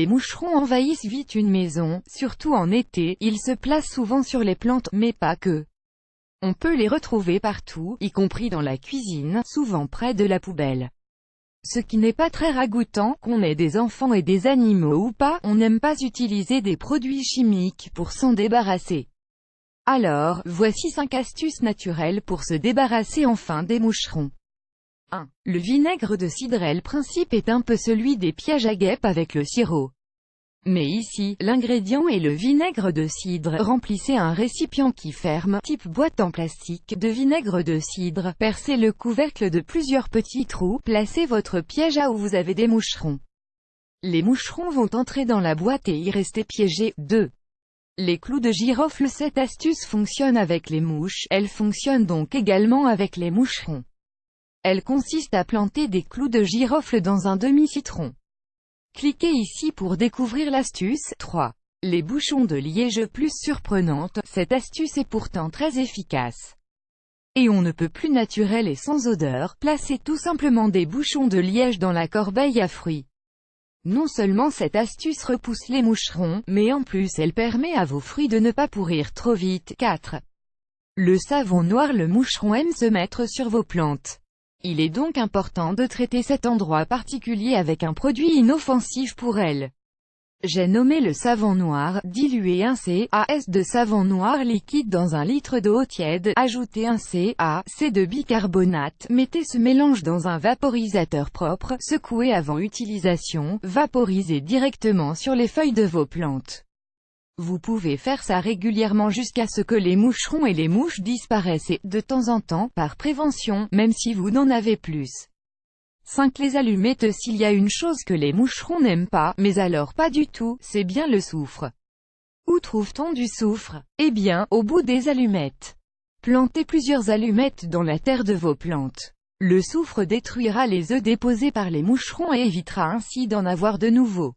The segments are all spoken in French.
Les moucherons envahissent vite une maison, surtout en été. Ils se placent souvent sur les plantes, mais pas que. On peut les retrouver partout, y compris dans la cuisine, souvent près de la poubelle. Ce qui n'est pas très ragoûtant, qu'on ait des enfants et des animaux ou pas, on n'aime pas utiliser des produits chimiques pour s'en débarrasser. Alors, voici 5 astuces naturelles pour se débarrasser enfin des moucherons. 1. Le vinaigre de cidre. Le principe est un peu celui des pièges à guêpes avec le sirop. Mais ici, l'ingrédient est le vinaigre de cidre. Remplissez un récipient qui ferme, type boîte en plastique, de vinaigre de cidre. Percez le couvercle de plusieurs petits trous. Placez votre piège à où vous avez des moucherons. Les moucherons vont entrer dans la boîte et y rester piégés. 2. Les clous de girofle. Cette astuce fonctionne avec les mouches, elle fonctionne donc également avec les moucherons. Elle consiste à planter des clous de girofle dans un demi-citron. Cliquez ici pour découvrir l'astuce. 3. Les bouchons de liège. Plus surprenante, cette astuce est pourtant très efficace. Et on ne peut plus naturel et sans odeur. Placez tout simplement des bouchons de liège dans la corbeille à fruits. Non seulement cette astuce repousse les moucherons, mais en plus elle permet à vos fruits de ne pas pourrir trop vite. 4. Le savon noir. Le moucheron aime se mettre sur vos plantes. Il est donc important de traiter cet endroit particulier avec un produit inoffensif pour elle. J'ai nommé le savon noir. Diluez 1 c.a.s de savon noir liquide dans 1 litre d'eau tiède. Ajoutez 1 c.a.c de bicarbonate. Mettez ce mélange dans un vaporisateur propre. Secouez avant utilisation. Vaporisez directement sur les feuilles de vos plantes. Vous pouvez faire ça régulièrement jusqu'à ce que les moucherons et les mouches disparaissent et, de temps en temps, par prévention, même si vous n'en avez plus. 5. Les allumettes. S'il y a une chose que les moucherons n'aiment pas, mais alors pas du tout, c'est bien le soufre. Où trouve-t-on du soufre? Eh bien, au bout des allumettes. Plantez plusieurs allumettes dans la terre de vos plantes. Le soufre détruira les œufs déposés par les moucherons et évitera ainsi d'en avoir de nouveaux.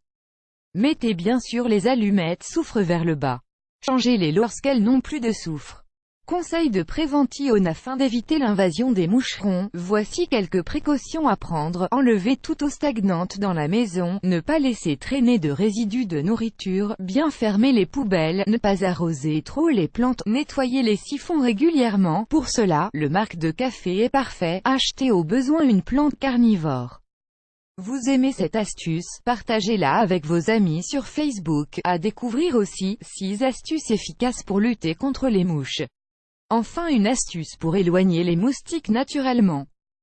Mettez bien sûr les allumettes soufre vers le bas. Changez-les lorsqu'elles n'ont plus de soufre. Conseil de Prévention afin d'éviter l'invasion des moucherons. Voici quelques précautions à prendre. Enlevez toute eau stagnante dans la maison. Ne pas laisser traîner de résidus de nourriture. Bien fermer les poubelles. Ne pas arroser trop les plantes. Nettoyez les siphons régulièrement. Pour cela, le marc de café est parfait. Achetez au besoin une plante carnivore. Vous aimez cette astuce? Partagez-la avec vos amis sur Facebook. À découvrir aussi, 6 astuces efficaces pour lutter contre les mouches. Enfin une astuce pour éloigner les moustiques naturellement.